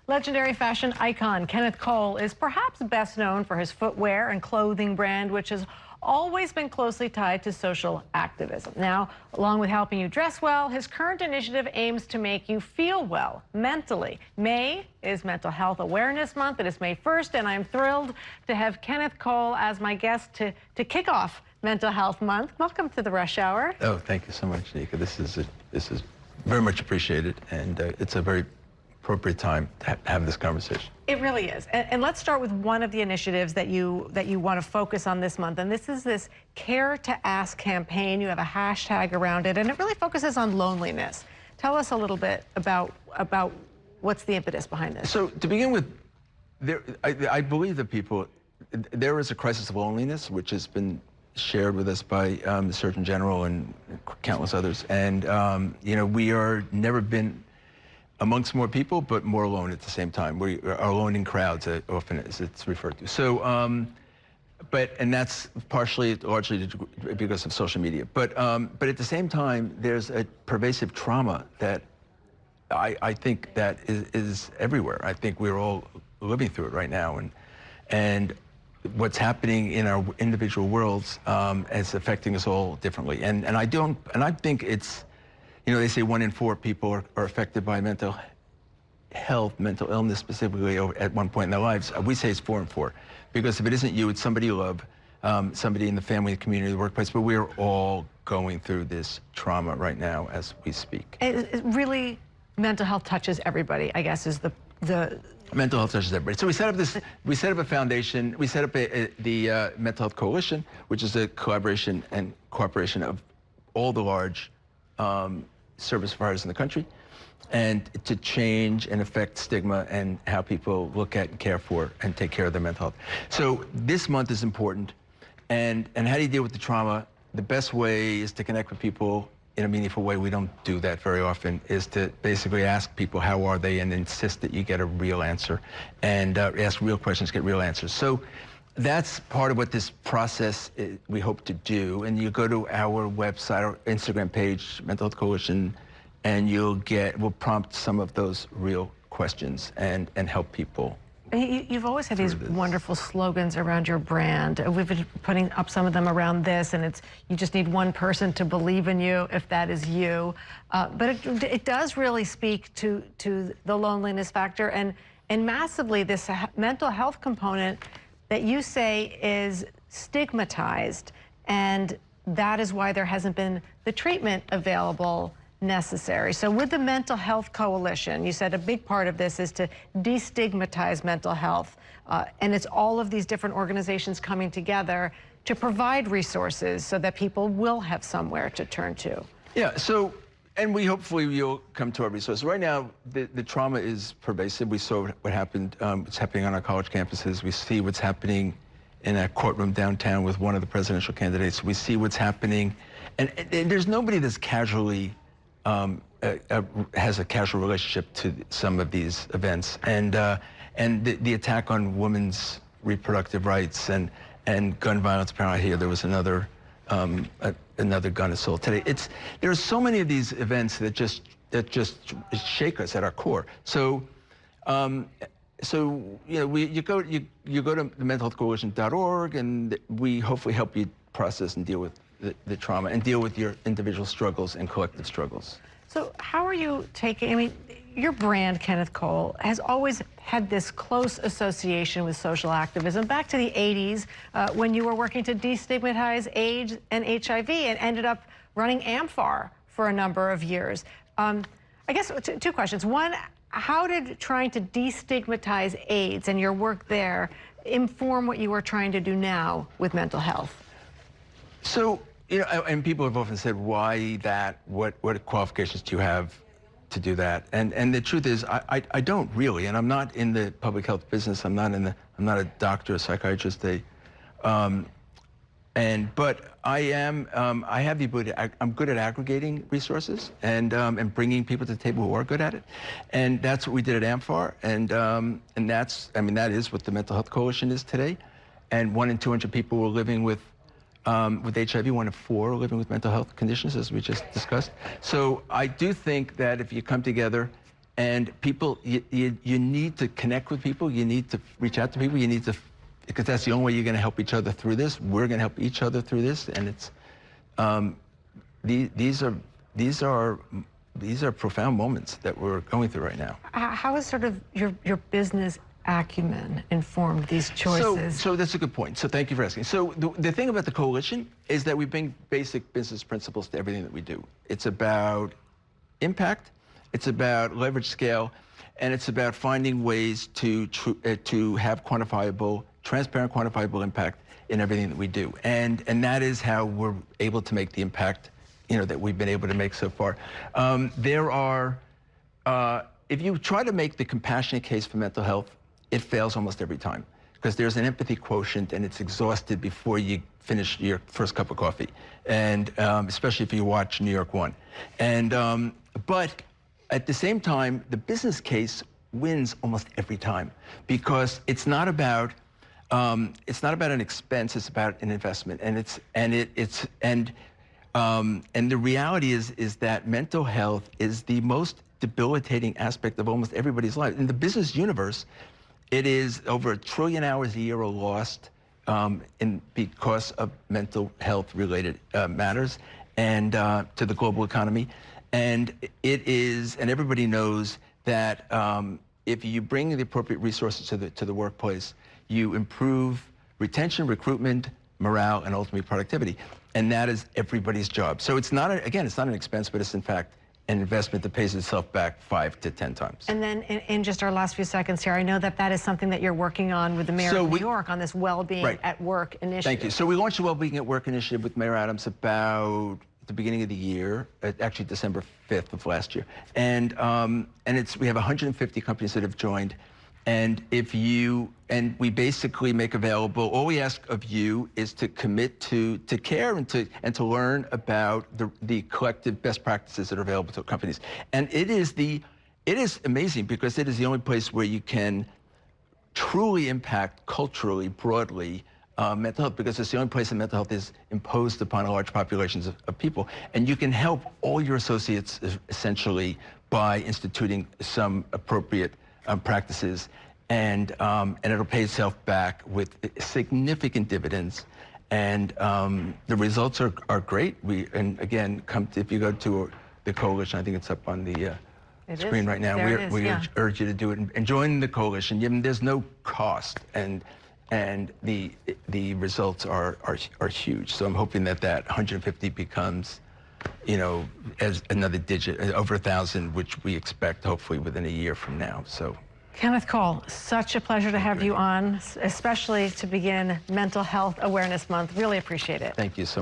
Legendary fashion icon Kenneth Cole is perhaps best known for his footwear and clothing brand, which has always been closely tied to social activism. Now, along with helping you dress well, his current initiative aims to make you feel well mentally. May is Mental Health Awareness Month. It is May 1st, and I'm thrilled to have Kenneth Cole as my guest to kick off Mental Health Month. Welcome to the Rush Hour. Oh, thank you so much, Nika. This is very much appreciated, and it's a very appropriate time to have this conversation. It really is. And let's start with one of the initiatives that you want to focus on this month, and this is this Care to Ask campaign. You have a hashtag around it, and it really focuses on loneliness. Tell us a little bit about what's the impetus behind this. So to begin with, I believe that there is a crisis of loneliness, which has been shared with us by the Surgeon General and countless others. And, we are never been amongst more people, but more alone at the same time. We are alone in crowds, often as it's referred to. So, and that's largely because of social media. But at the same time, there's a pervasive trauma that I think that is everywhere. I think we're all living through it right now. And what's happening in our individual worlds is affecting us all differently. And I think it's, they say 1 in 4 people are affected by mental illness specifically at one point in their lives. We say it's 4 in 4, because if it isn't you, it's somebody you love, somebody in the family, the community, the workplace. But we're all going through this trauma right now as we speak. It really, mental health touches everybody, I guess, is the Mental health touches everybody. So we set up a foundation. We set up the Mental Health Coalition, which is a collaboration and cooperation of all the large service providers in the country, and to change and affect stigma and how people look at and care for and take care of their mental health. So this month is important. And how do you deal with the trauma? The best way is to connect with people in a meaningful way. We don't do that very often, is to basically ask people how are they and insist that you get a real answer, and ask real questions, get real answers. So that's part of what this process we hope to do. And you go to our website or Instagram page, Mental Health Coalition, and we'll prompt some of those real questions and help people. You've always had these wonderful slogans around your brand. We've been putting up some of them around this, and it's, you just need one person to believe in you, if that is you. But it does really speak to the loneliness factor, and massively this mental health component that you say is stigmatized, and that is why there hasn't been the treatment available necessary. So with the Mental Health Coalition, you said a big part of this is to destigmatize mental health, and it's all of these different organizations coming together to provide resources so that people will have somewhere to turn to. Yeah, so, and hopefully you'll come to our resources. Right now, the trauma is pervasive. We saw what happened, what's happening on our college campuses. We see what's happening in a courtroom downtown with one of the presidential candidates. We see what's happening, and there's nobody that's casually has a casual relationship to some of these events, and the attack on women's reproductive rights and gun violence. Apparently, here there was another gun assault today. There are so many of these events that just shake us at our core. So you go to thementalhealthcoalition.org, and we hopefully help you process and deal with the trauma and deal with your individual struggles and collective struggles. So how are you taking, your brand, Kenneth Cole, has always had this close association with social activism back to the 80s when you were working to destigmatize AIDS and HIV and ended up running AMFAR for a number of years. I guess two questions. One, how did trying to destigmatize AIDS and your work there inform what you are trying to do now with mental health? So, and people have often said, why that? What qualifications do you have to do that? And the truth is, I don't really, and I'm not in the public health business. I'm not a doctor, a psychiatrist, but I have the ability. I'm good at aggregating resources and bringing people to the table who are good at it, and that's what we did at AMFAR, and that is what the Mental Health Coalition is today, and 1 in 200 people were living with HIV, 1 in 4 are living with mental health conditions, as we just discussed. So I do think that if you come together And people, you need to connect with people. You need to reach out to people. You need to, because that's the only way you're going to help each other through this. We're going to help each other through this, and it's these are profound moments that we're going through right now. How is sort of your business acumen informed these choices? So that's a good point. So thank you for asking. So the thing about the coalition is that we bring basic business principles to everything that we do. It's about impact, it's about leverage scale, and it's about finding ways to have quantifiable, transparent, quantifiable impact in everything that we do. And that is how we're able to make the impact, you know, that we've been able to make so far. If you try to make the compassionate case for mental health, it fails almost every time, because there's an empathy quotient and it's exhausted before you finish your first cup of coffee, and especially if you watch New York 1. And but at the same time, the business case wins almost every time, because it's not about an expense, it's about an investment, and the reality is that mental health is the most debilitating aspect of almost everybody's life. In the business universe, it is over 1 trillion hours a year are lost because of mental health related matters, and to the global economy. And and everybody knows that if you bring the appropriate resources to the workplace, you improve retention, recruitment, morale, and ultimately productivity. And that is everybody's job. So it's not, again, it's not an expense, but it's in fact an investment that pays itself back 5 to 10 times. And then in just our last few seconds here, I know that is something that you're working on with the mayor of New York on this well-being at work initiative. Thank you. So we launched the Well-Being at Work initiative with Mayor Adams about the beginning of the year, actually December 5th of last year. And we have 150 companies that have joined. And we basically make available, all we ask of you is to commit to care and to learn about the collective best practices that are available to companies. And it is amazing, because it is the only place where you can truly impact culturally, broadly, mental health, because it's the only place that mental health is imposed upon large populations of people. And you can help all your associates essentially by instituting some appropriate practices, and it'll pay itself back with significant dividends, and the results are great. And again, if you go to the coalition, I think it's up on the screen right now. We urge you to do it and join the coalition. There's no cost, and the results are huge. So I'm hoping that 150 becomes, you know, as another digit, over 1,000, which we expect hopefully within a year from now. So, Kenneth Cole, such a pleasure to have you on, especially to begin Mental Health Awareness Month. Really appreciate it. Thank you so much.